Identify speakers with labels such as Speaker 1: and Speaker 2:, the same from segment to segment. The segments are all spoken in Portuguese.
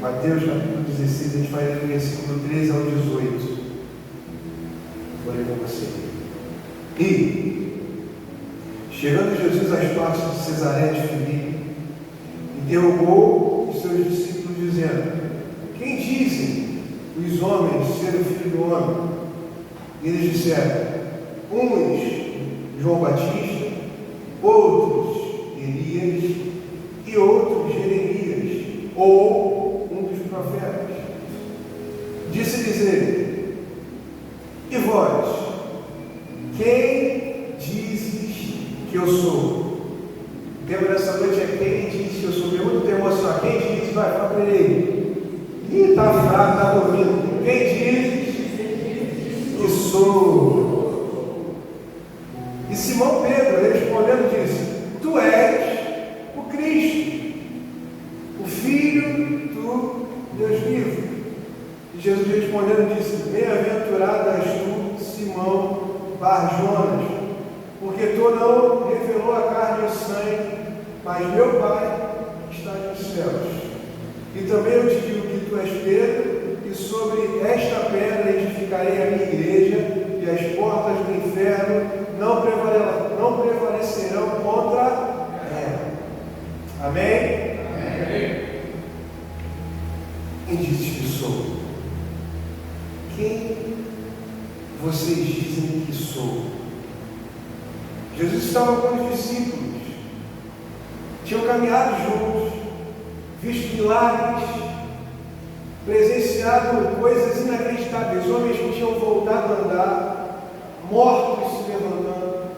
Speaker 1: Mateus capítulo 16, a gente vai ler do versículo 13 ao 18. Vou ler com você. E, chegando Jesus às partes de Cesareia de Filipe, interrogou os seus discípulos, dizendo: quem dizem os homens ser o Filho do Homem? E eles disseram: uns João Batista, outros Elias e outros Jeremias, ou um dos profetas. Disse-lhes ele: e vós, quem dizes que eu sou? O tema dessa noite é quem diz que eu sou. Pergunta tem emoção. Quem diz? Vai, fala para ele. Ih, está fraco, está dormindo. Quem diz que sou? E Simão Pedro, ele respondendo, disse: tu és o Cristo, o Filho do Deus vivo. E Jesus respondendo disse: bem-aventurado és tu, Simão Bar-Jonas, porque tu não revelou a carne e o sangue, mas meu Pai está nos céus. E também eu te digo que tu és Pedro, e sobre esta pedra edificarei a minha igreja, e as portas do inferno não prevalecerão contra ela. Amém? Amém. Quem dizes que sou? Quem vocês dizem que sou? Jesus estava com os discípulos, tinham caminhado juntos, visto milagres, presenciado coisas inacreditáveis, homens que tinham voltado a andar, mortos se levantando,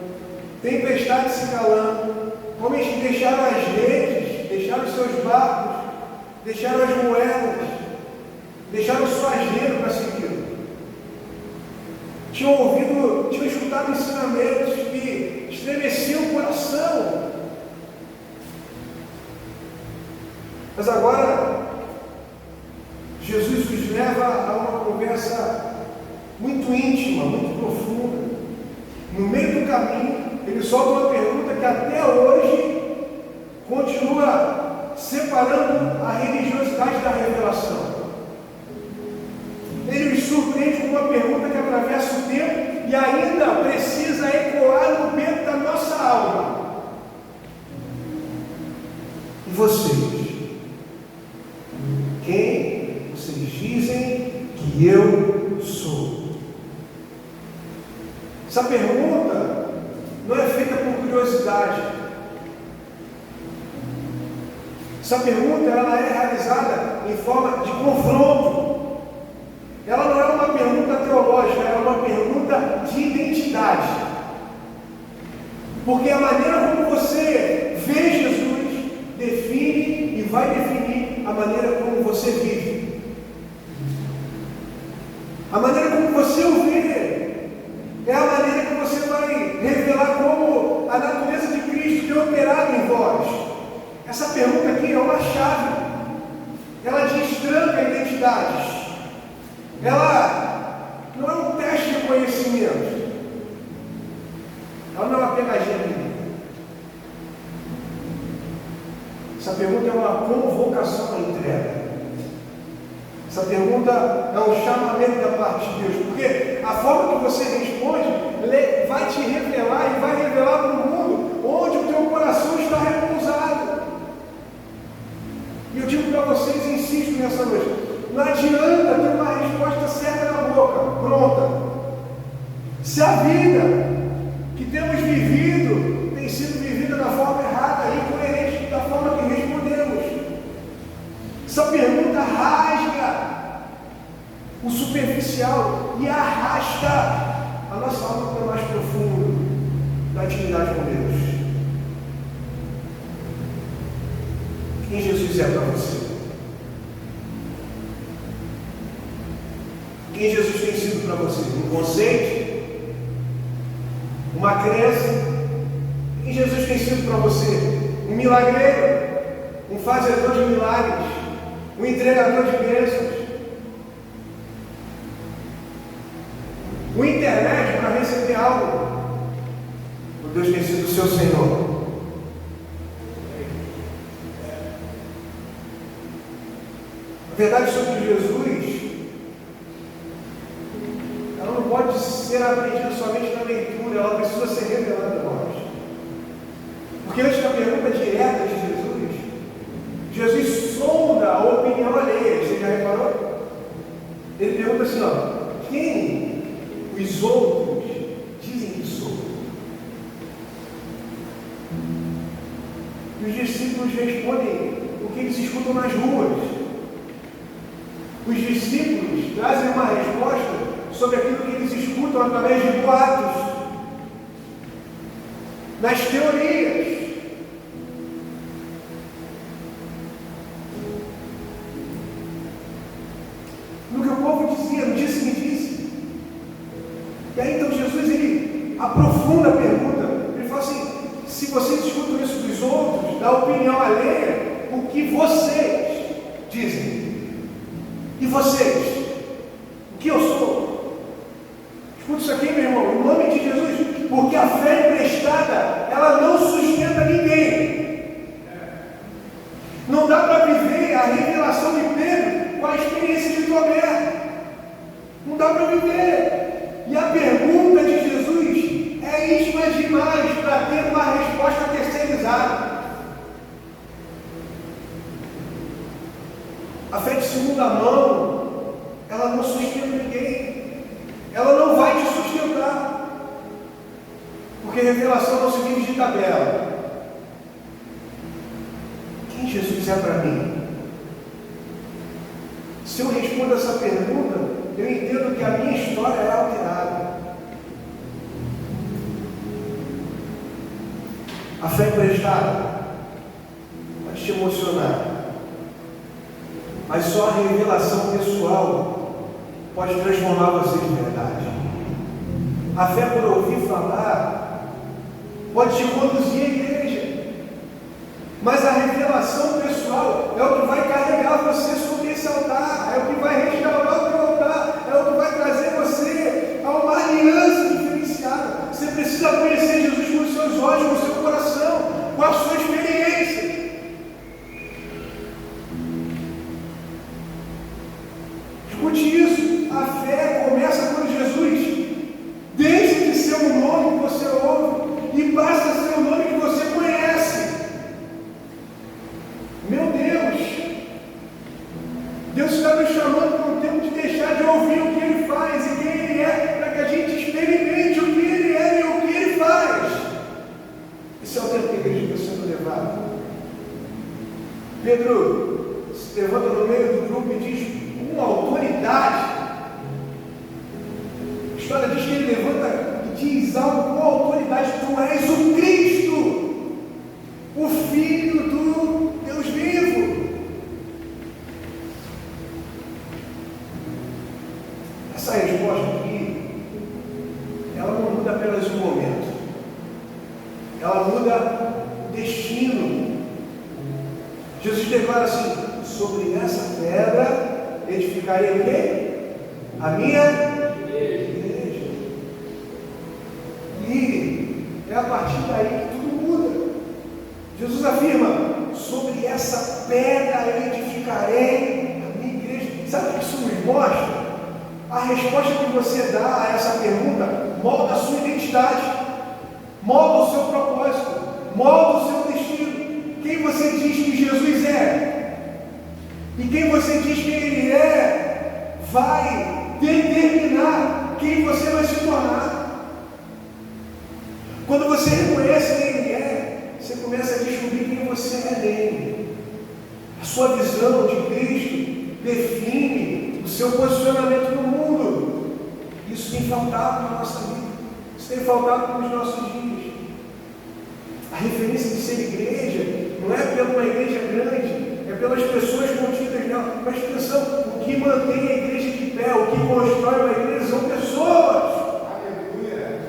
Speaker 1: tempestades se calando, homens que deixaram as redes, deixaram os seus barcos, deixaram as moedas, deixaram o suageiro para seguir. Tinham escutado ensinamentos que estremeciam o coração. Mas agora, Jesus os leva a uma conversa muito íntima, muito profunda. No meio do caminho, ele solta uma pergunta que até hoje continua separando a religiosidade da revelação. Ele os surpreende com uma pergunta que atravessa o tempo e ainda precisa ecoar no peito da nossa alma. E vocês? Quem vocês dizem que eu sou? Essa pergunta não é feita por curiosidade. Essa pergunta ela é realizada em forma de confronto. Ela não é uma pergunta teológica, ela é uma pergunta de identidade. Porque a maneira como você vê Jesus define e vai definir a maneira como você vive. A maneira como você o vê é a maneira que você vai revelar como a natureza de Cristo tem operado em vós. Essa pergunta aqui é uma chave. Ela destranca identidades. Ela não é um teste de conhecimento. Ela não é uma pegadinha minha. Essa pergunta é uma convocação à entrega. Essa pergunta é um chamamento da parte de Deus. Porque a forma que você responde vai te revelar e vai revelar para o mundo onde o teu coração está repousado. E eu digo para vocês e insisto nessa noite: não adianta ter uma resposta certa na boca, pronta. Se a vida que temos vivido tem sido vivida da forma errada e incoerente da forma que respondemos. Essa pergunta rasga o superficial e arrasta a nossa alma para o mais profundo da intimidade com Deus. Quem Jesus é para você? Quem Jesus tem sido para você? Um conceito? Uma crença? Quem Jesus tem sido para você? Um milagreiro? Um fazedor de milagres? Um entregador de bênçãos? Um intermédio para receber algo? Ou Deus tem sido o seu Senhor? verdade sobre Jesus, ela não pode ser aprendida somente na leitura, ela precisa ser revelada a nós. Porque antes da pergunta direta de Jesus sonda a opinião alheia. Você já reparou? Ele pergunta assim, quem os outros dizem que sou? E os discípulos respondem o que eles escutam nas ruas. Os discípulos trazem uma resposta sobre aquilo que eles escutam através de boatos, nas teorias. No que o povo dizia, no disse que disse. E aí então Jesus, ele aprofunda a pergunta. Ele fala assim, se vocês escutam isso dos outros, da opinião alheia, o que vocês dizem? E vocês? O que eu sou? Escuta isso aqui, meu irmão, em nome de Jesus, porque a fé emprestada, ela não sustenta ninguém. Não dá para viver a revelação de Pedro com a experiência de Tomé. Não dá para viver. E a pergunta de Jesus é íntima demais para ter uma resposta terceirizada. A fé de segunda mão, ela não sustenta ninguém. Ela não vai te sustentar. Porque revelação não se vive de tabela. Quem Jesus é para mim? Se eu respondo essa pergunta, eu entendo que a minha história é alterada. A fé emprestada pode te emocionar, mas só a revelação pessoal pode transformar você de verdade. A fé por ouvir falar pode te conduzir à igreja, mas a revelação pessoal é o que vai carregar você sobre esse altar, é o que vai restaurar o teu altar, é o que vai trazer você a uma aliança diferenciada. Você precisa conhecer Jesus com os seus olhos, com o seu coração, com a sua experiência. Escute isso, a fé começa quando Jesus deixa de ser o nome que você ouve e passa a ser o nome que você conhece. Meu Deus! Deus está nos chamando para um tempo de deixar de ouvir o que Ele faz e quem Ele é, para que a gente experimente o que Ele é e o que Ele faz. Esse é o tempo que a igreja está sendo levada. Pedro se levanta no meio do grupo e diz, com autoridade. A história diz que ele levanta e diz algo com autoridade: tu és o Cristo, o Filho do Deus vivo. Essa resposta aqui, ela não muda apenas um momento, ela muda o destino. Jesus declara assim: sobre essa pedra edificarei o quê? A minha igreja. E é a partir daí que tudo muda. Jesus afirma: sobre essa pedra edificarei a minha igreja. Sabe o que isso nos mostra? A resposta que você dá a essa pergunta molda a sua identidade, molda o seu propósito, molda o seu destino. Quem você diz que Jesus é e quem você diz que Ele é vai determinar quem você vai se tornar. Quando você reconhece quem Ele é, você começa a descobrir quem você é nele. A sua visão de Cristo define o seu posicionamento no mundo. Isso tem faltado na nossa vida, isso tem faltado nos nossos dias. A referência de ser igreja não é pela uma igreja grande, é pelas pessoas contidas nela. Preste atenção, o que mantém a igreja de pé, o que constrói uma igreja são pessoas. Aleluia!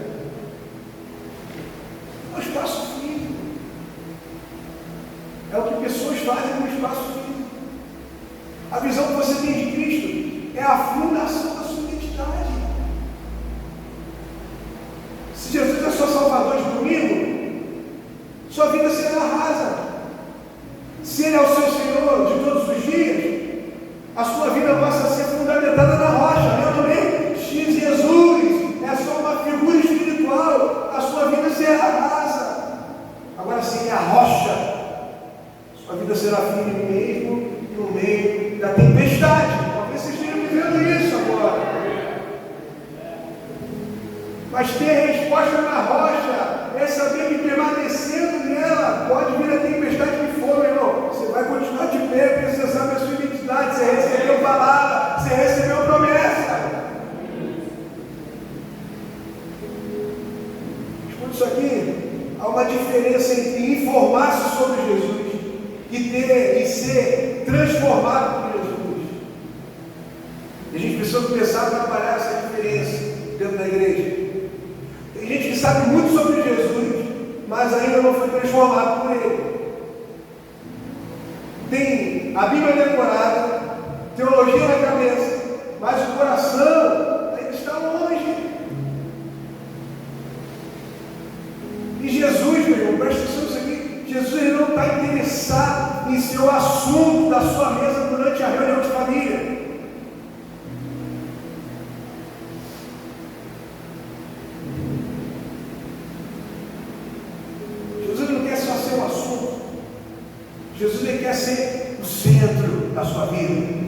Speaker 1: É o espaço físico. É o que pessoas fazem no espaço físico. A visão que você tem de Cristo é a fundação da sua identidade. Se Jesus é seu Salvador de domingo, sua vida será rasa. Se Ele é o seu Senhor de todos os dias, a sua vida passa a ser fundamentada na rocha, amém? Jesus é só uma figura espiritual, a sua vida será rasa. Agora sim, é a rocha, sua vida será firme mesmo no meio da tempestade. Talvez vocês estejam vivendo isso agora. Mas ter resposta na rocha é saber que permanecendo nela pode vir a tempestade que for, meu irmão. Você vai continuar de pé, porque você sabe a sua identidade, você recebeu palavra, você recebeu promessa. Escuta isso aqui. Há uma diferença entre informar-se sobre Jesus e ser transformado por Jesus. E a gente precisa começar a trabalhar essa diferença dentro da igreja. Tem gente que sabe muito sobre Jesus, mas ainda não foi transformado por ele. Tem a Bíblia decorada, teologia na cabeça, mas o coração ainda está longe. E Jesus, meu irmão, presta atenção nisso aqui. Jesus ele não está interessado em ser o assunto da sua mesa durante a reunião de família. Jesus ele quer ser o centro da sua vida.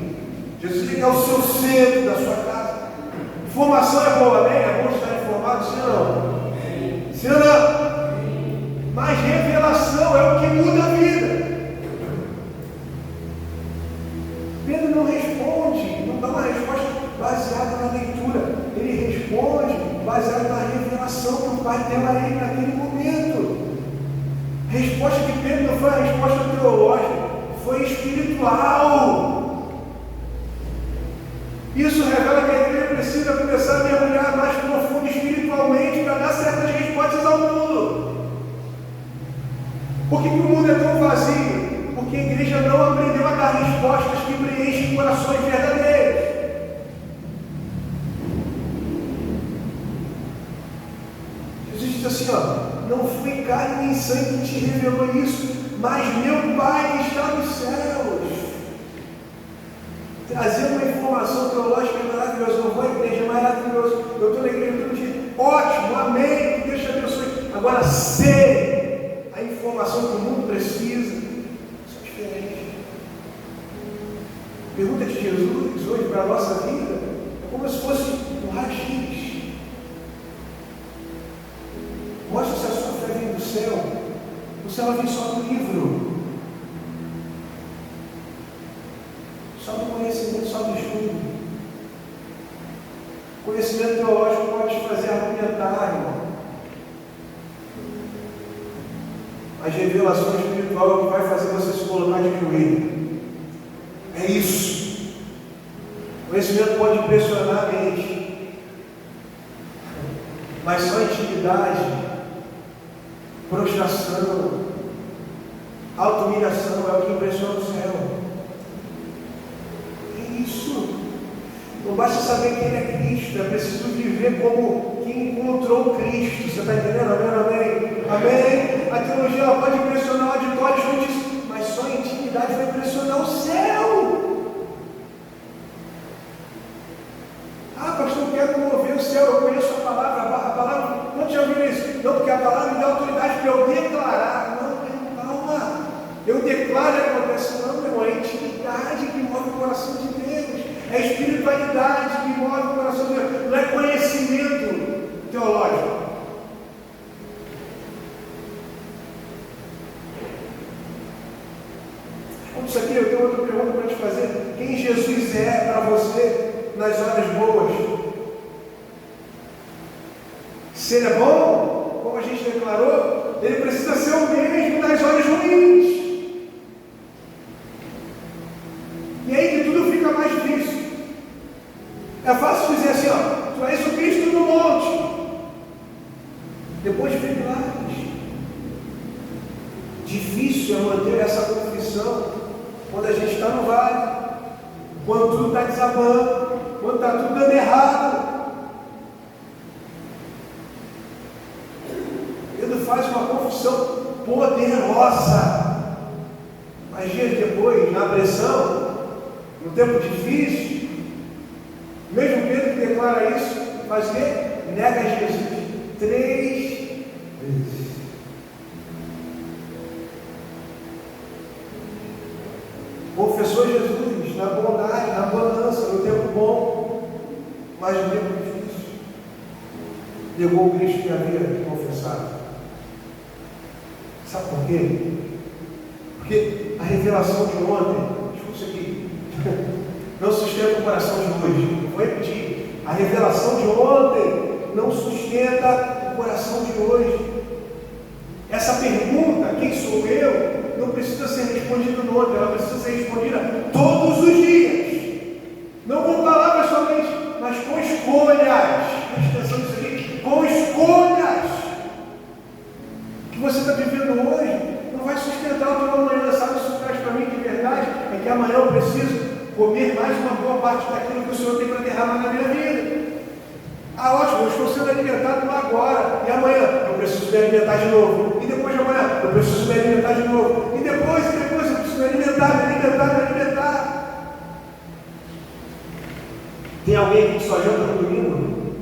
Speaker 1: Jesus ele quer o seu centro da sua casa. Informação é boa, amém? É bom estar informado, sim ou não? Sim ou não? Mas revelação é o que muda a vida. Pedro não responde, não dá uma resposta baseada na leitura. Ele responde baseado na revelação que o Pai deu a ele naquele momento. A resposta de Pedro não foi a resposta teológica, foi espiritual. Isso revela que a igreja precisa começar a mergulhar mais profundo espiritualmente para dar certas respostas ao mundo. Por que o mundo é tão vazio? Porque a igreja não aprendeu a dar respostas que preenchem corações verdadeiros. Jesus diz assim, ó. Não foi carne nem sangue que te revelou isso, mas meu Pai que está nos céus. Trazer uma informação teológica é maravilhoso. Eu vou à igreja, é maravilhoso. Eu estou na igreja todo dia. Ótimo, amém. Que Deus te abençoe. Agora, ser a informação que o mundo precisa, isso é diferente. Pergunta de Jesus hoje para a nossa vida é como se fosse um raio-x. Mostra se a sua fé vem do céu, ou se ela vem só do livro, só do conhecimento, só do estudo. Conhecimento teológico pode te fazer argumentar, irmão. Mas revelação espiritual é o que vai fazer você se colocar de joelho. É isso. Conhecimento pode impressionar a mente, mas só intimidade, prostração, auto-humilhação é o que impressiona o céu. É isso. Não basta saber quem é Cristo, é preciso viver como quem encontrou Cristo. Você está entendendo? Amém? Amém? A teologia ela pode impressionar o auditório, mas só a intimidade vai impressionar o céu. Ah, pastor, eu quero mover o céu, eu conheço a palavra, não te ouviu isso? Não, porque a palavra me dá autoridade para eu declarar. Não, calma. Eu declaro e acontece. Não, meu irmão, é a intimidade que move o coração de Deus. É a espiritualidade que move o coração de Deus. Não é conhecimento teológico. Isso aqui, eu tenho outra pergunta para te fazer. Quem Jesus é para você nas horas boas? Se ele é bom, como a gente declarou, ele precisa ser o mesmo nas horas ruins. E aí que tudo fica mais difícil. É fácil dizer assim, ó, tu és o Cristo no monte. Depois vem milagres. Difícil é manter essa confissão quando a gente está no vale, quando tudo está desabando, quando está tudo dando errado. Pedro faz uma confissão poderosa, mas dias depois, na pressão, no tempo difícil, mesmo Pedro que declara isso, faz o quê? Nega Jesus 3 vezes. Confessou Jesus na bondade, na bonança, no tempo bom, mas no tempo difícil, negou o Cristo que havia confessado. Sabe por quê? Porque a revelação de ontem, escuta isso aqui, não sustenta o coração de hoje. Vou repetir: a revelação de ontem não sustenta o coração de hoje. Essa pergunta, quem sou eu, não precisa ser respondida no ontem, ela precisa ser respondida todos os dias. Não com palavras somente, mas com escolhas. Presta atenção nisso aqui, com escolhas. O que você está vivendo hoje não vai sustentar o teu amanhã. Sabe o que isso traz para mim de verdade? É que amanhã eu preciso comer mais uma boa parte daquilo que o Senhor tem para derramar na minha vida. Ah, ótimo, eu estou sendo alimentado agora. E amanhã eu preciso me alimentar de novo. E depois de amanhã eu preciso me alimentar de novo. E depois eu preciso me alimentar. Tem alguém que só janta no domingo?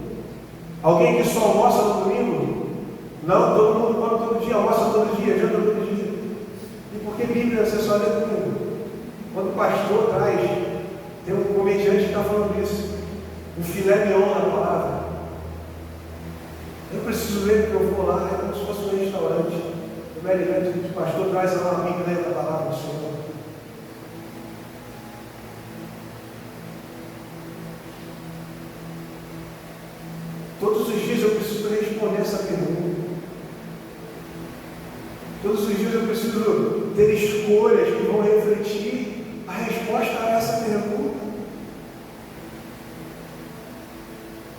Speaker 1: Alguém que só almoça no domingo? Não, todo mundo come todo dia, almoça todo dia, janta todo dia. E por que Bíblia você só lê domingo? Quando o pastor traz, tem um comediante que está falando isso, um filé mignon na palavra. Eu preciso ler porque eu vou lá, é como se fosse um restaurante. O me alimento, o pastor traz lá uma Bíblia da palavra do Senhor. Todos os dias eu preciso responder essa pergunta. Todos os dias eu preciso ter escolhas que vão refletir a resposta a essa pergunta.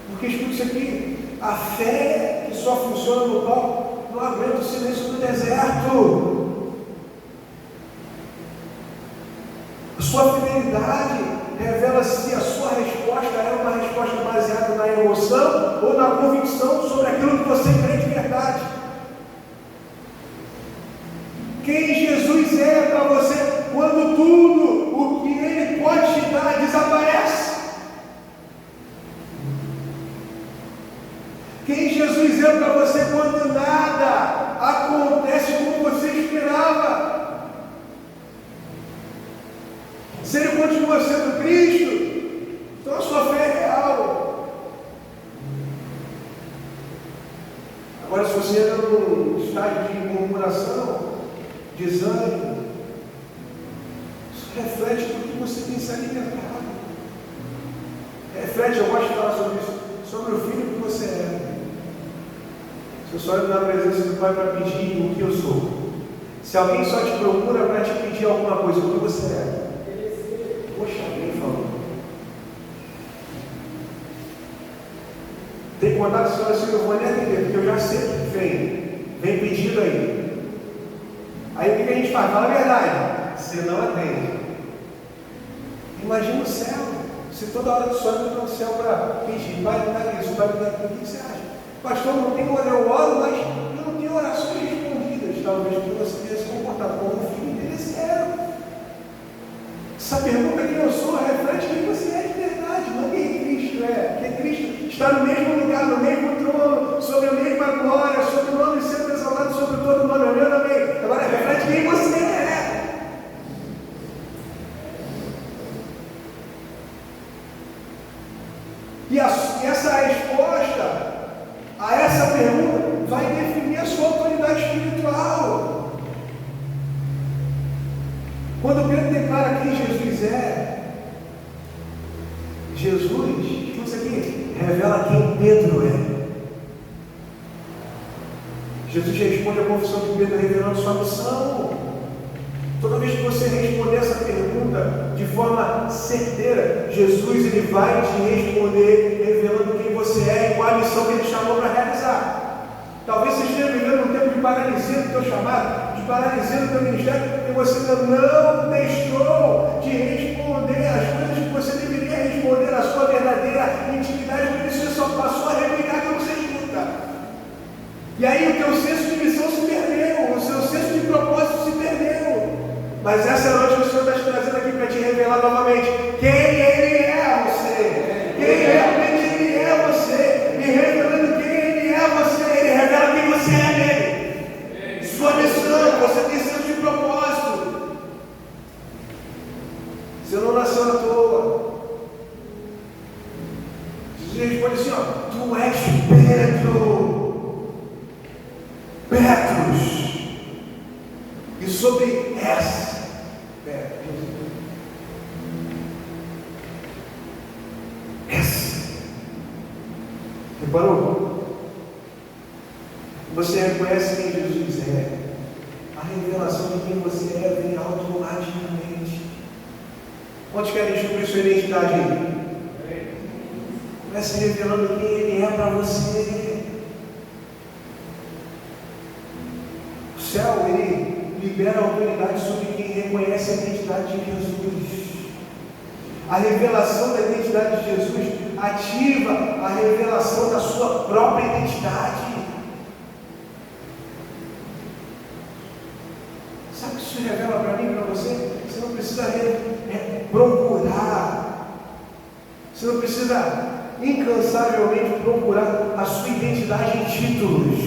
Speaker 1: Porque escuta isso aqui, a fé que só funciona no palco não aguenta o silêncio do deserto. A sua fidelidade revela se a sua resposta é uma resposta baseada na emoção ou na convicção sobre aquilo que você crê de verdade. Quem Jesus é para você quando tudo o que Ele pode te dar desaparece. Quem Jesus é para você quando nada acontece como você esperava. Se Ele continua sendo Cristo, então a sua fé é real. Agora, se você entra num estágio de murmuração, desânimo, isso reflete tudo que você tem se alimentado. Reflete, eu gosto de falar sobre isso, sobre o filho que você é. Você só entra na presença do Pai para pedir o que eu sou. Se alguém só te procura para te pedir alguma coisa, o que você é? Poxa, alguém falou. Tem contato com assim, eu vou nem atender, porque eu já sei que vem pedido aí. Aí o que a gente faz? Fala a verdade. Você não atende. Imagina o céu. Se toda hora tu sobe para o céu para pedir, vai me dar isso, vai me dar aquilo, o que você acha? Pastor, não tem hora, eu oro, mas eu não tenho orações respondidas. Talvez porque você tenha se comportado como um filho interessaram. Essa pergunta que eu sou reflete quem você é de verdade, não quem Cristo é. Porque Cristo está no mesmo lugar, no mesmo trono, sobre a mesma glória, sobre o nome sendo exaltado sobre todo o nome. Amém? Agora reflete quem você é. E essa resposta a essa pergunta vai definir a sua autoridade espiritual. Quando Pedro declara quem Jesus é, Jesus, escuta isso aqui, revela quem Pedro é. Jesus responde a confissão de Pedro revelando sua missão. Toda vez que você responder essa pergunta de forma certeira, Jesus ele vai te responder revelando quem você é e qual a missão que Ele chamou para realizar. Talvez você esteja vivendo um tempo de paralisia do teu chamado, de paralisia do teu ministério, porque você não deixou de responder as coisas que você deveria responder na sua verdadeira intimidade, porque você só passou a replicar aquilo que você escuta. E aí o teu senso de missão se perdeu, o seu senso de propósito se perdeu. Mas essa noite o Senhor está te trazendo aqui para te revelar novamente Você não nasceu à toa. Jesus responde assim, ó, tu és Pedro, Petros, e sobre essa pedra, reparou? Você reconhece quem Jesus é. A revelação de quem você é vem automaticamente. Quantos querem descobrir sua identidade aí? Comece revelando quem Ele é para você. O céu, ele libera autoridade sobre quem reconhece a identidade de Jesus. A revelação da identidade de Jesus ativa a revelação da sua própria identidade. Sabe o que isso revela para mim e para você? Você não precisa procurar. Você não precisa incansavelmente procurar a sua identidade em títulos,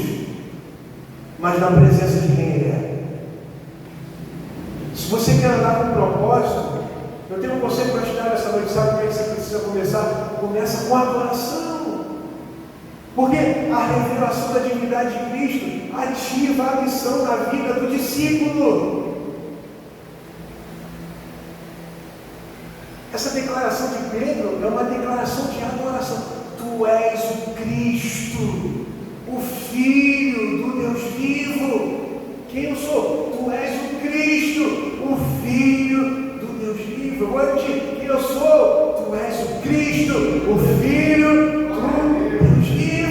Speaker 1: mas na presença de quem Ele é. Se você quer andar com propósito, eu tenho um conselho para te dar nessa noite. Sabe como é que você precisa começar? Começa com a adoração. Porque a revelação da divindade de Cristo ativa a missão na vida do discípulo. Essa declaração de Pedro é uma declaração de adoração. Tu és o Cristo, o Filho do Deus vivo. Quem eu sou? Tu és o Cristo, o Filho do Deus vivo. Eu vou repetir. Quem eu sou? Tu és o Cristo, o Filho do Deus vivo.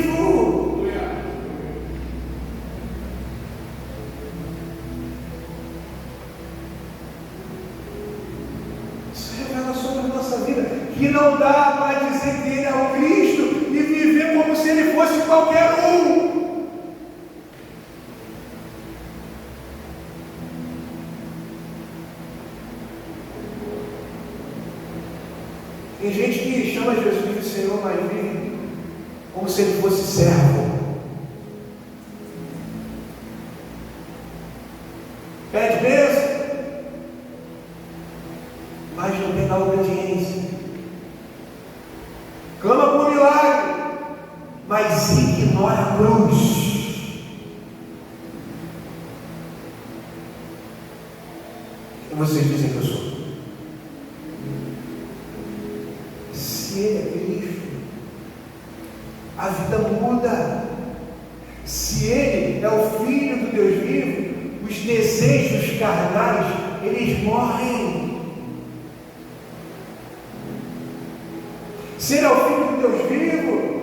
Speaker 1: Que não dá para dizer que Ele é o Cristo e viver como se Ele fosse qualquer um. Tem gente que chama Jesus de Senhor, mas vive como se Ele fosse servo. Pede bênção, mas não tem a obediência. Clama por milagre, mas ignora a cruz. E vocês dizem que eu sou? Se Ele é Cristo, a vida muda. Se Ele é o Filho do Deus vivo, os desejos carnais, eles morrem. Se Ele é o Filho do Deus vivo,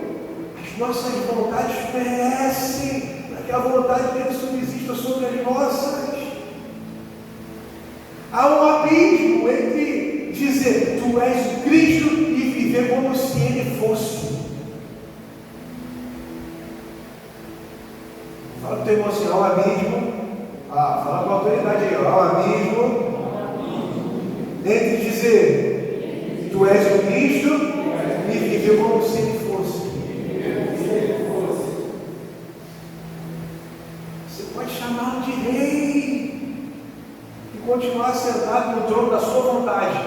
Speaker 1: as nossas vontades perecem, para que a vontade dele subsista sobre as nossas. Há um abismo entre dizer tu és o Cristo e viver como se Ele fosse. Fala para o teu irmão assim, há um abismo. Fala com a autoridade aí, há um abismo entre dizer tu és o Cristo e viver como se Ele fosse. Você pode chamá-lo de rei e continuar sentado no trono da sua vontade.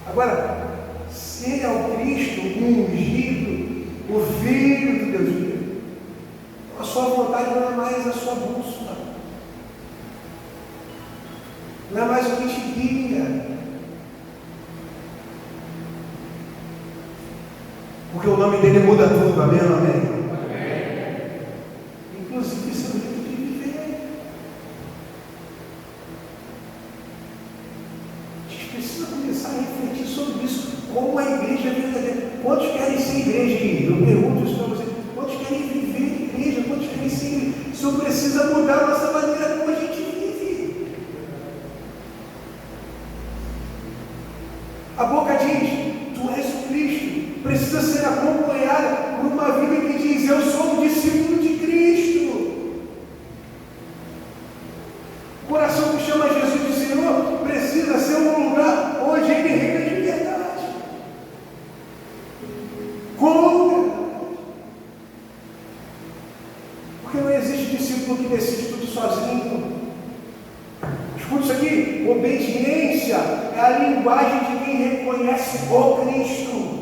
Speaker 1: Agora, se Ele é o Cristo, o ungido, o Filho de Deus vivo, a sua vontade não é mais a sua bússola. Não é mais o que te guia. Porque o nome dele muda tudo, amém ou amém? Amém. Inclusive seu jeito de viver. A gente precisa começar a refletir sobre isso. Como a igreja é verdadeira. Quantos querem ser igreja aqui? Eu pergunto isso para vocês. Quantos querem viver igreja? Quantos querem ser igreja? Isso precisa mudar a nossa maneira como a gente vive. A boca diz, tu és o Cristo, precisa ser acompanhada por uma vida que diz, eu sou um discípulo de Cristo. O coração que chama Jesus de Senhor precisa ser um lugar onde Ele reina de verdade. Com verdade. Porque não existe de discípulo que decide tudo sozinho. Escuta isso aqui: obediência é a linguagem de quem reconhece o Cristo.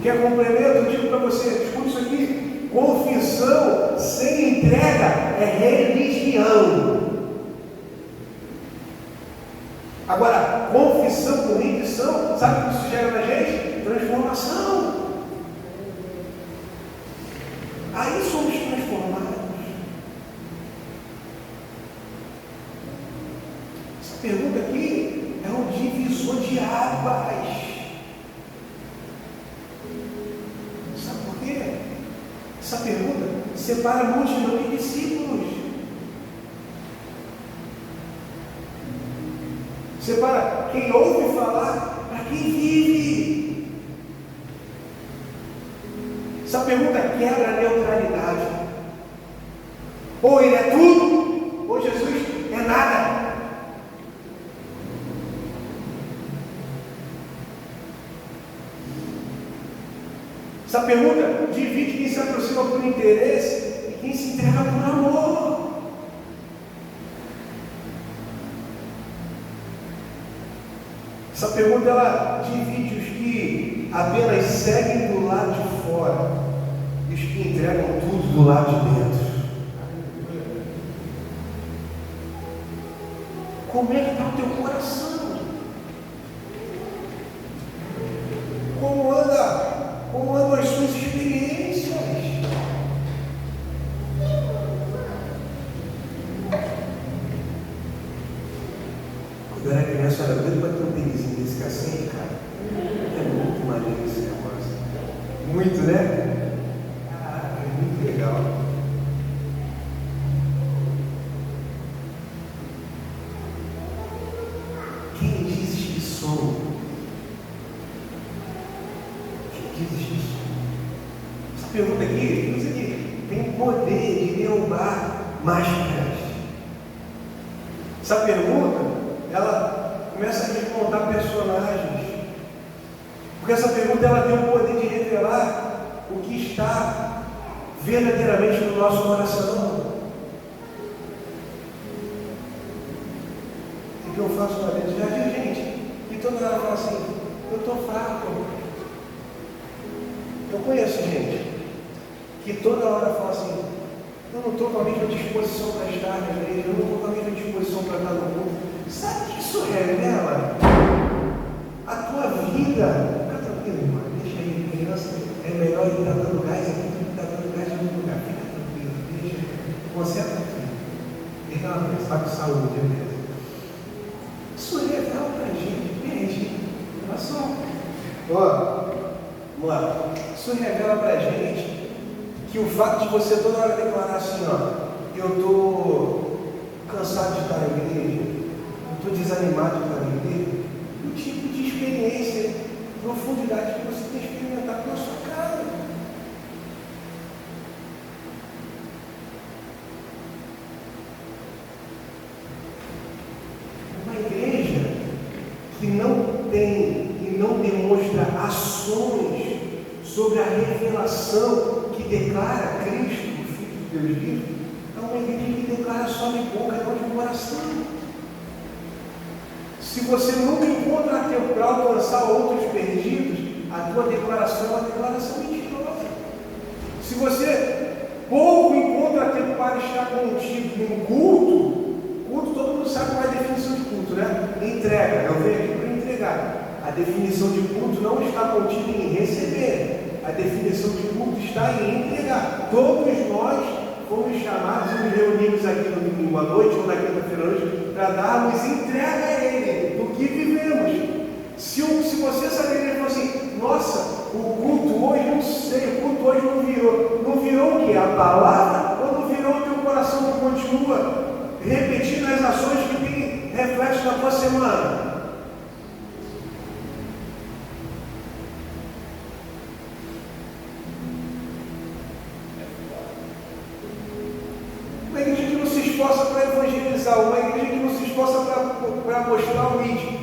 Speaker 1: Quer complemento? Eu digo para você, escuta isso aqui: confissão sem entrega é religião. Agora, confissão com rendição, sabe o que isso gera na gente? Transformação. Aí somos transformados. Essa pergunta aqui é um divisor de águas. Sabe por quê? Essa pergunta separa multidão de discípulos. Separa quem ouve falar para quem vive. Essa pergunta quebra a neutralidade. Ou ele é tudo, ou Jesus é nada. Essa pergunta divide quem se aproxima por interesse e quem se entrega por amor. Essa pergunta ela divide os que apenas seguem do lado de fora e os que entregam tudo do lado de dentro. Como é que está o teu coração? Como andam as suas experiências? Quando eu era criança, eu era doido para ter um tênisinho desse cacete, cara. É muito maneiro esse negócio. Muito, né? Ah, é muito legal. Quem dizes que sou? Quem dizes que sou? Essa pergunta aqui, isso aqui tem o poder de derrubar máscaras. Essa pergunta, ela começa a desmontar personagens. Porque essa pergunta ela tem o poder de revelar o que está verdadeiramente no nosso coração. O que eu faço na vida? Já viu gente que toda hora fala assim: eu estou fraco. Eu conheço gente que toda hora fala assim: eu não estou com a mesma disposição para estar na igreja, eu não estou com a mesma disposição para estar no mundo. Sabe o que isso revela? A tua vida. Fica tranquilo, irmão. Deixa aí, criança. É melhor ele estar dando gás aqui do que estar dando gás em outro lugar. Fica tranquilo, deixa. Concentra aqui. Ele dá uma mensagem de saúde, beleza? Isso revela para a gente. Olha só. Vamos lá. Isso revela para a gente que o fato de você toda hora declarar assim: eu estou cansado de estar na igreja, eu estou desanimado de estar na igreja, o tipo de experiência, profundidade que você tem experimentado na sua casa. Uma igreja que não tem e não demonstra ações sobre a revelação que declara Cristo, o Filho de Deus vivo, é uma igreja que declara só de boca e não de coração. Se você nunca encontra tempo para alcançar outros perdidos, a tua declaração é uma declaração mentirosa. Se você pouco encontra tempo para estar contigo em culto, todo mundo sabe qual é a definição de culto, né? Entrega, eu venho aqui para entregar. A definição de culto não está contida em receber. A definição de culto está em entregar. Todos nós fomos chamados e nos reunimos aqui no domingo à noite ou na quinta-feira à noite para darmos entrega a Ele do que vivemos. Se você saber, ele falou assim: nossa, o culto hoje, não sei, o culto hoje não virou. Não virou o quê? A palavra? Ou não virou o teu coração que continua repetindo as ações que tem reflexo na tua semana? Uma igreja que não se esforça para evangelizar, uma igreja que não se esforça para mostrar o mídia,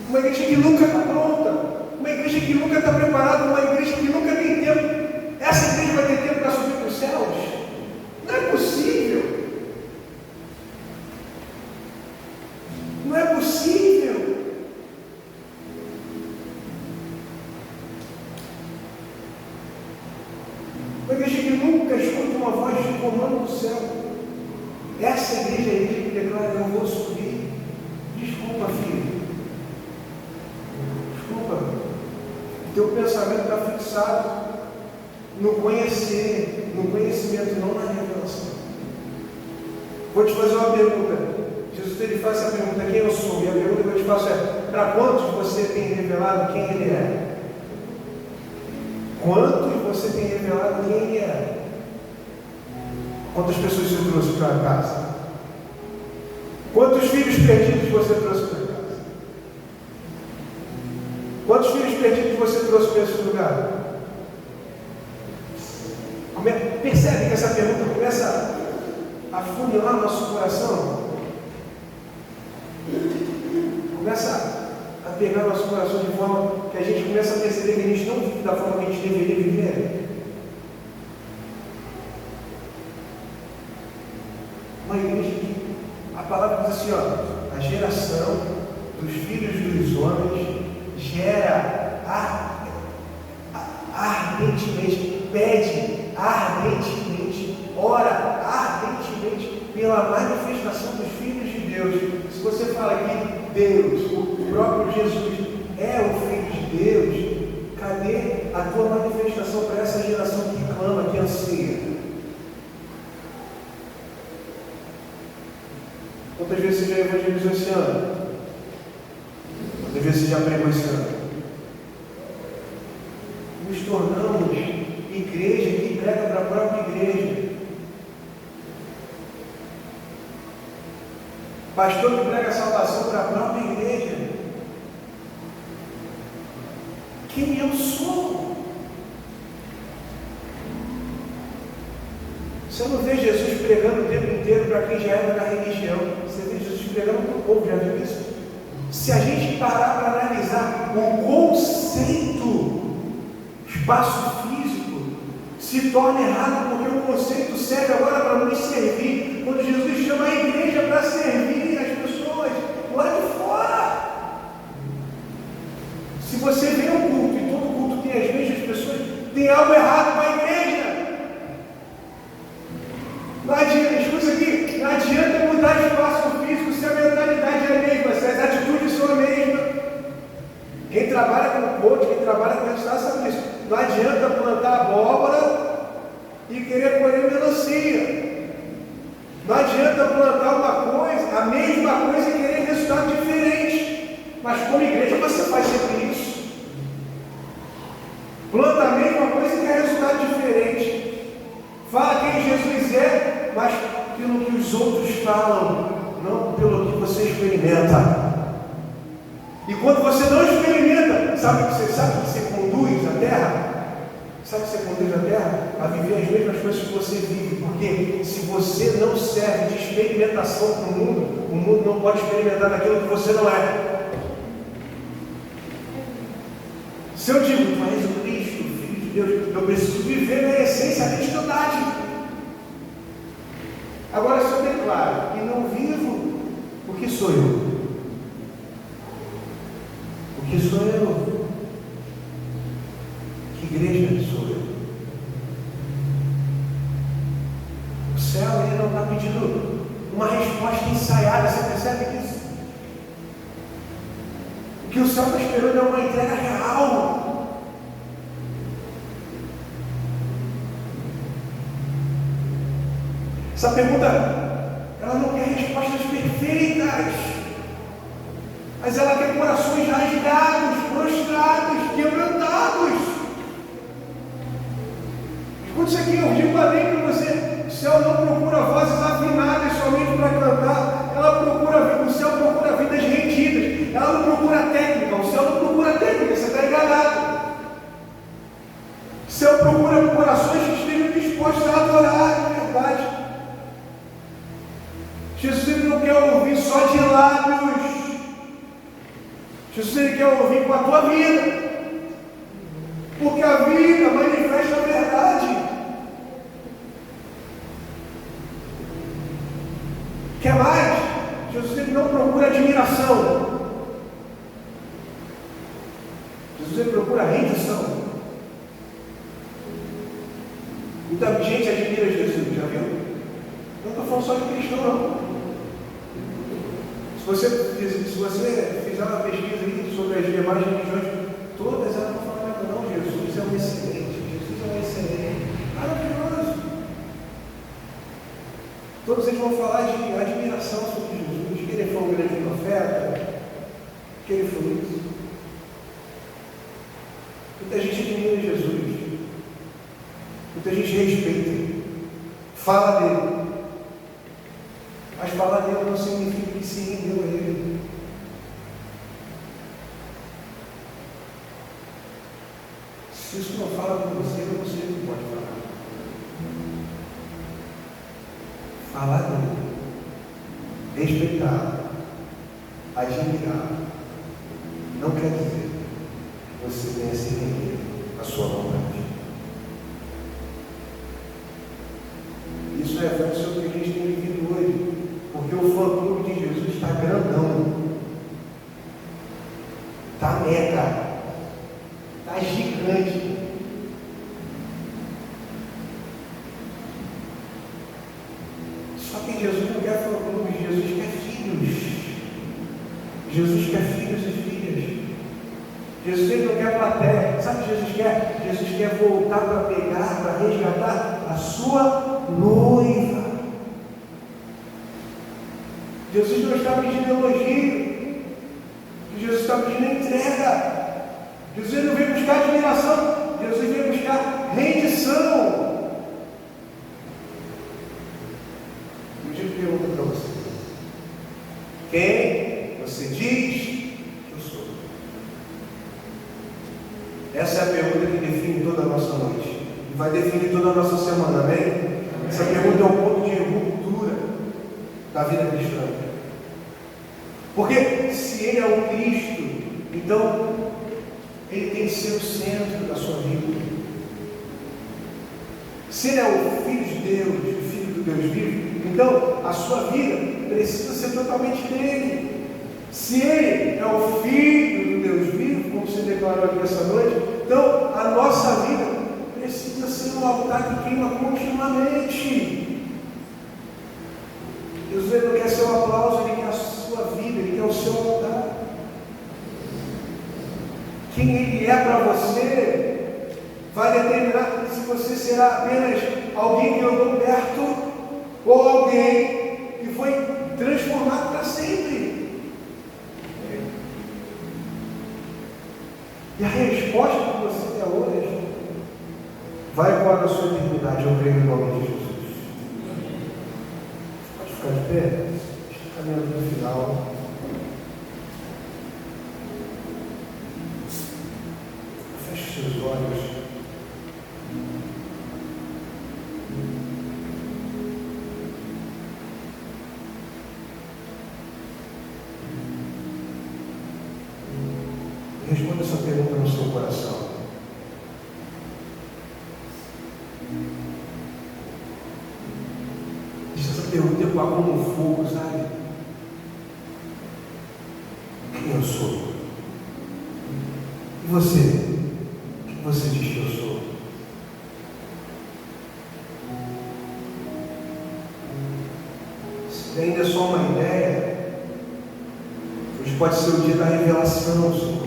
Speaker 1: uma igreja que nunca está pronta, uma igreja que nunca está preparada, uma igreja que nunca tem tempo Uma igreja que nunca escuta uma voz de comando do céu. Essa igreja é a igreja que declara: eu vou subir. Desculpa, filho. Desculpa. Teu pensamento está fixado no conhecer, no conhecimento, não na revelação. Vou te fazer uma pergunta. Jesus ele faz essa pergunta: quem eu sou? E a pergunta que eu te faço é: para quantos você tem revelado quem ele é? Quantos você tem revelado quem ele é? Quantas pessoas você trouxe para casa? Quantos filhos perdidos você trouxe para casa? Quantos filhos perdidos você trouxe para esse lugar? Percebe que essa pergunta começa a funilar nosso coração? Começa a pegar nosso coração de forma que a gente começa a perceber que a gente não vive da forma que a gente deveria viver. Uma igreja que a palavra diz assim, ó: a geração dos filhos dos homens gera ardentemente, pede ardentemente, ora ardentemente pela manifestação dos filhos de Deus. Se você fala que Deus, o próprio Jesus, é o Filho de Deus, cadê a tua manifestação para essa geração que clama, que anseia? Quantas vezes você já evangelizou esse ano? Quantas vezes você já pregou esse ano? Nos tornamos igreja que prega para a própria igreja. Pastor que prega a salvação para a própria igreja. Quem eu sou? Você não vê Jesus pregando o tempo inteiro para quem já era da religião. Você vê Jesus pregando para o povo, já viu isso? Se a gente parar para analisar o conceito espaço físico, se torna errado, porque o conceito serve agora para nos servir. Quando Jesus chama a igreja para servir as pessoas lá de fora. Se você vê um culto e todo culto tem as mesmas pessoas, tem algo errado com a igreja. Não adianta, escuta aqui, não adianta mudar de espaço físico se a mentalidade é a mesma, se as atitudes são as mesmas. Quem trabalha com coach, quem trabalha com resultado sabe disso. Não adianta plantar abóbora e querer colher melancia. Não adianta plantar uma coisa, a mesma coisa e querer resultado diferente. Mas como igreja você faz sempre isso. Planta a mesma coisa e quer resultado diferente. Fala quem Jesus é, mas pelo que os outros falam, não pelo que você experimenta. E quando você não experimenta, sabe que você conduz a terra? Sabe que você conduz a terra a viver as mesmas coisas que você vive? Porque se você não serve de experimentação para o mundo não pode experimentar daquilo que você não é. Se eu digo, tu és o Cristo, o Filho de Deus, eu preciso viver na essência da cristandade. Agora, se eu declaro e não vivo, o que sou eu? O que sou eu? Que igreja sou eu? O céu ele não está pedindo uma resposta ensaiada, você percebe isso? O que o céu está esperando é uma entrega real. Essa pergunta, ela não quer respostas perfeitas, mas ela quer corações rasgados, prostrados, quebrantados. Escuta isso aqui, eu digo além para você: o céu não procura vozes afinadas somente para cantar, o céu procura vidas rendidas, ela não procura técnica, o céu não procura técnica, você está enganado. O céu procura corações que estejam dispostos a adorar de verdade. Jesus ele não quer ouvir só de lábios. Jesus ele quer ouvir com a tua vida. Porque a vida manifesta a verdade. Quer mais? Jesus ele não procura admiração. Jesus ele procura rendição. Muita gente admira Jesus, já viu? Não estou falando só de cristão, não. Se você fizer uma pesquisa aí sobre as demais religiões, todas elas vão falar, não, Jesus é um excelente, Jesus é um excelente, maravilhoso. Todos eles vão falar de admiração sobre Jesus, que ele foi um grande profeta, que ele foi isso. Muita gente admira Jesus, muita gente respeita, fala dele, mas falar dele não significa que se rendeu a ele. Se isso não fala com você, eu não sei o que pode falar. Falar dele, respeitar, admirar, não quer dizer que você tenha se render à sua vontade. Isso é reflete sobre o que a gente tem vivido hoje, porque o fã-clube de Jesus está grandão, está mega, está gigante. Só que Jesus não quer fã-clube, Jesus quer filhos. Jesus quer filhos e filhas. Jesus ele não quer plateia. Sabe o que Jesus quer? Jesus quer voltar para pegar, para resgatar a sua noiva. Jesus não está pedindo elogio. Jesus está pedindo entrega. Jesus não veio buscar admiração. Jesus veio buscar rendição. Eu te pergunto para você: quem você diz que eu sou? Essa é a pergunta que define toda a nossa noite e vai definir toda a nossa semana, amém? Essa pergunta é um ponto de ruptura da vida cristã. Porque se ele é o Cristo, então ele tem que ser o centro da sua vida. Se ele é o Filho de Deus, o Filho do Deus vivo, então a sua vida precisa ser totalmente dele. Se ele é o Filho do Deus vivo, como se declarou aqui essa noite, então a nossa vida precisa ser um altar que queima continuamente. Jesus ele não quer seu aplauso, ele quer a sua vida, ele quer o seu altar. Quem ele é para você vai determinar se você será apenas alguém que andou perto ou alguém que foi transformado para sempre. E a resposta que você tem hoje vai embora da sua eternidade, eu creio no nome de Jesus. Pode ficar de pé? Está caminhando no final. Feche seus olhos. Responda essa pergunta no seu coração. Deixa essa pergunta ecoar como um fogo, sabe? Quem eu sou? E você? O que você diz que eu sou? Se ainda é só uma ideia, hoje pode ser o dia da revelação, Senhor.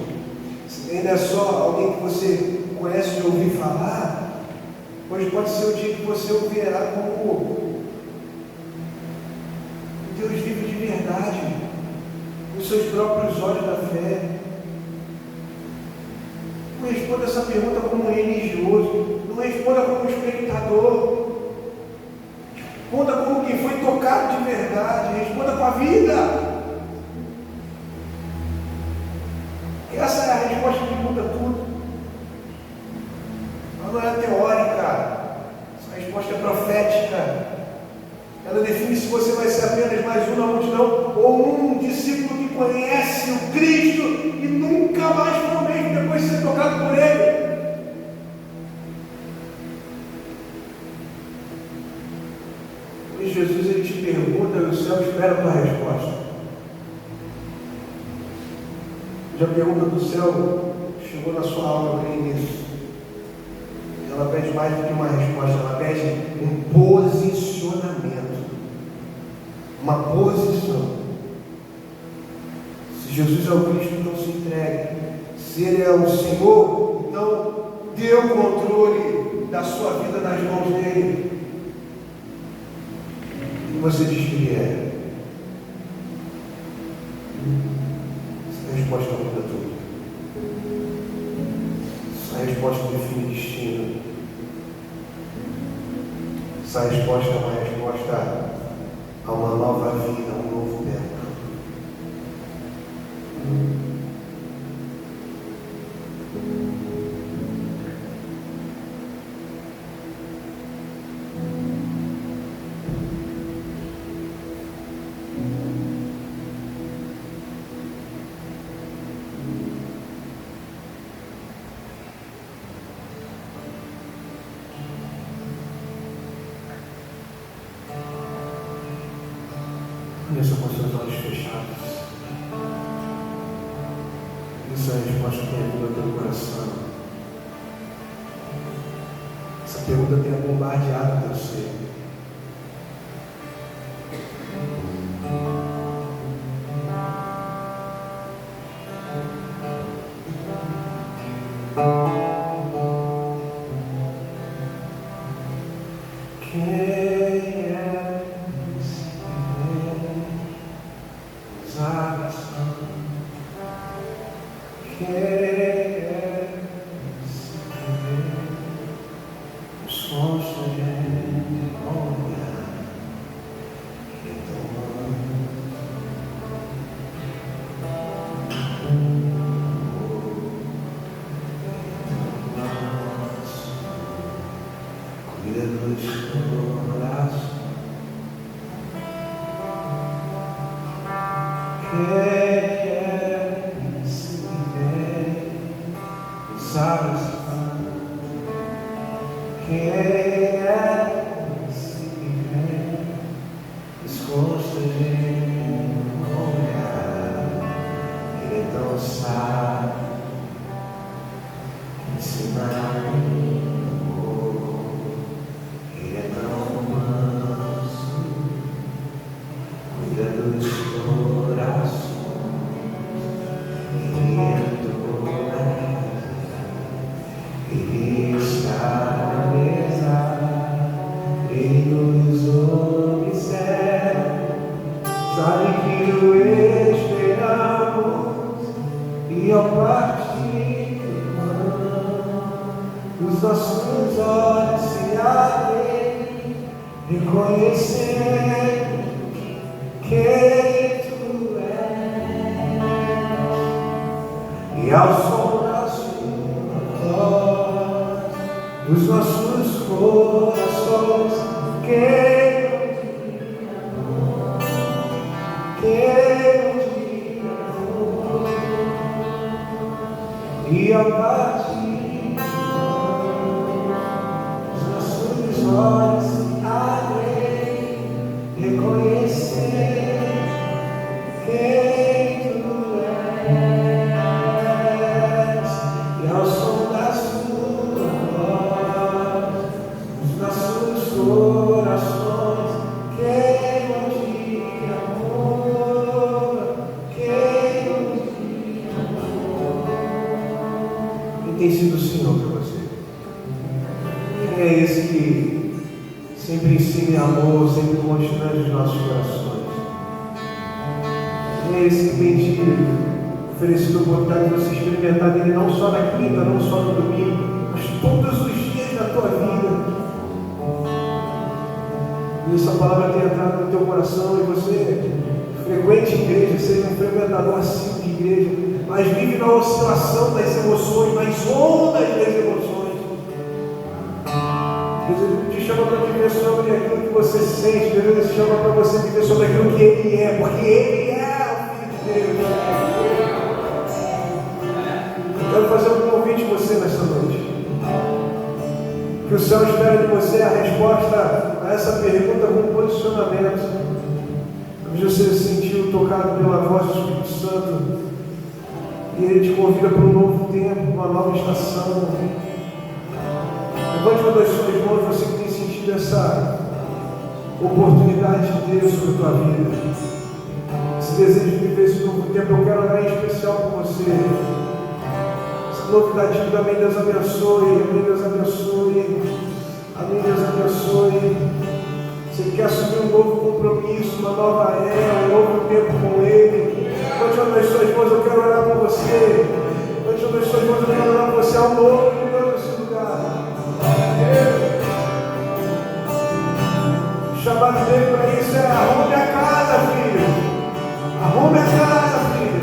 Speaker 1: Ainda é só alguém que você conhece de ouvir falar, hoje pode ser o dia que você o verá como Deus vive de verdade, com os seus próprios olhos da fé. Não responda essa pergunta como um religioso, não responda como um espectador, responda como quem foi tocado de verdade, responda com a vida. Essa é a resposta que muda tudo. Ela não é teórica, essa resposta é profética. Ela define se você vai ser apenas mais um na multidão ou um discípulo que conhece o Cristo e nunca mais foi o mesmo depois de ser tocado por Ele. E Jesus ele te pergunta e o céu espera a tua resposta. Já a pergunta do céu chegou na sua alma no início. Ela pede pede mais do que uma resposta, ela pede um posicionamento, uma posição. Se Jesus é o Cristo, então se entregue. Se Ele é o Senhor, então dê o controle da sua vida nas mãos dEle. E você diz que Ele é. Essa resposta muda tudo. Essa resposta define destino. Essa resposta é uma resposta a uma nova vida, a um novo tempo. Isso com seus olhos fechados. Isso é a resposta que tem vindo ao teu coração. Essa pergunta tem bombardeado o teu ser. Tem sido o Senhor para você. Quem é esse que sempre ensina amor, sempre constrange os nossos corações? Quem é esse que tem te oferecido a oportunidade de você experimentar dele não só na quinta, não só no domingo, mas todos os dias da tua vida? E essa palavra tem entrado no teu coração e você frequente igreja, seja um frequentador assíduo de igreja, mas vive na oscilação das emoções, nas ondas das emoções. Deus te chama para viver sobre aquilo que você sente, Deus te chama para você viver sobre aquilo que Ele é, porque Ele é o Filho de Deus. Eu quero fazer um convite a você nesta noite. Que o céu espera de você a resposta a essa pergunta com posicionamento. Talvez você se sentiu tocado pela voz do Espírito Santo e Ele te convida para um novo tempo, uma nova estação. Eu Levante uma das suas mãos, você que tem sentido essa oportunidade de Deus sobre a tua vida. Esse desejo de viver esse novo tempo, eu quero orar em especial por você. Essa novidade de amém, Deus abençoe, amém, Deus abençoe, amém, Deus abençoe. Você quer assumir um novo compromisso, uma nova era, um novo tempo com Ele. Levante uma das suas mãos, eu quero orar por você. Levante uma das suas mãos, eu quero orar por você. Ao novo de Deus nesse lugar. O chamado dele para isso é: arrume a casa, filho. Arrume a casa, filho.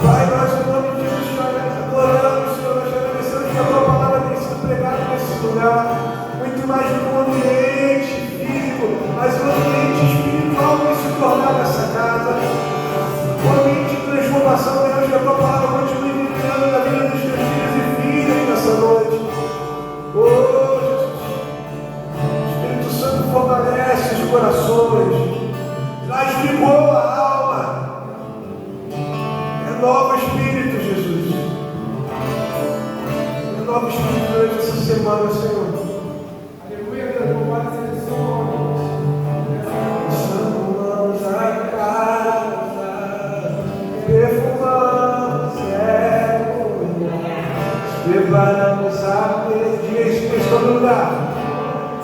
Speaker 1: Pai, nós em nome de Jesus te adoramos, Senhor. Nós te agradecemos que a tua palavra tem sido pregada nesse lugar. Muito mais do que um ambiente físico, mas um ambiente espiritual tem se tornado essa casa. Um ambiente de transformação, Deus, que a tua palavra continue vivendo na vida dos teus filhos e filhas nessa noite. Oh, Jesus. Espírito Santo fortalece os corações, traz vigor à alma. Renova o espírito, Jesus. Renova o espírito durante essa semana, Senhor. Preparamos a diga isso, estou no lugar.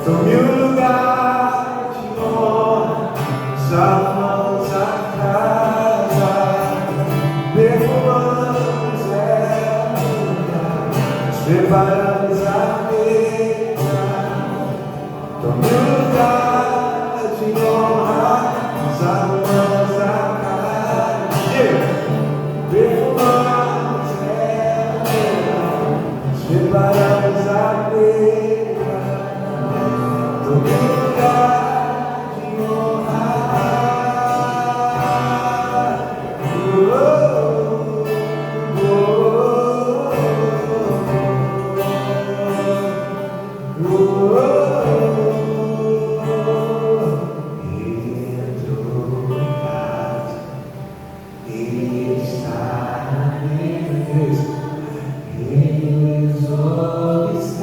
Speaker 1: Tome o lugar de nós, arrumamos a casa, perfumamos o lugar, preparamos a mesa. Tome o lugar de nós, arrumamos a casa, perfumamos. Preparamos a mesa, todo lugar de honra. Entrou em casa, Ele está na mesa. Eles observam,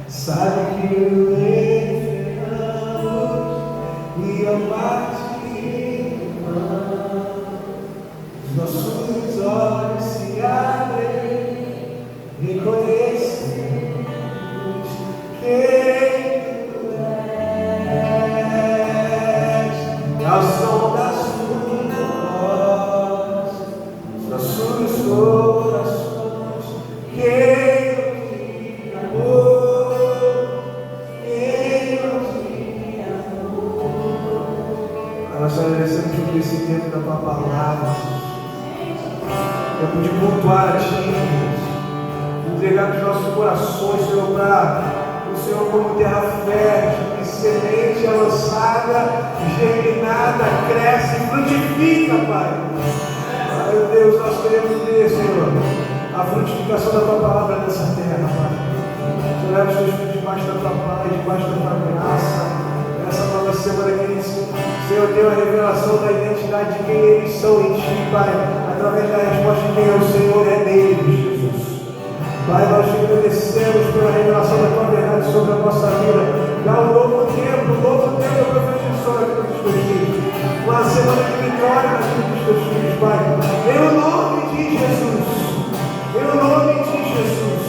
Speaker 1: sabe que o enfermamos e a parte os nossos olhos se abrem, reconhecemos quem tu és, ao som da sua voz, os nossos corações. Nós agradecemos por esse tempo da tua palavra, tempo de cultuar a ti, entregar os nossos corações, Senhor, para o Senhor como terra fértil, que semente é lançada, germinada, cresce e frutifica, Pai. Meu Deus, nós queremos ver, Senhor, a frutificação da tua palavra nessa terra, Pai. Senhor, leva os teus filhos debaixo da tua paz, debaixo da tua graça. Nessa nova semana que eles, Senhor, deu a revelação da identidade de quem eles são em ti, Pai, através da resposta de quem é o Senhor é neles, Jesus. Pai, nós te agradecemos pela revelação da tua verdade sobre a nossa vida. Dá um novo tempo eu profetizo sobre a vida dos teus filhos. Uma semana de vitória na vida dos teus filhos, Pai. Em o nome de Jesus. Em o nome de Jesus.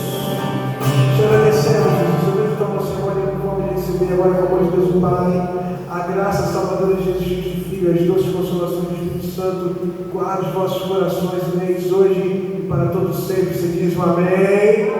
Speaker 1: Te agradecemos, Jesus. Eu vejo tua semana e vamos receber agora com a voz de Deus, o Pai. A graça salvadora de Jesus Cristo, Filho, as doces consolações do Espírito Santo, guarde os vossos corações neles hoje e para todos sempre. Você diz um amém.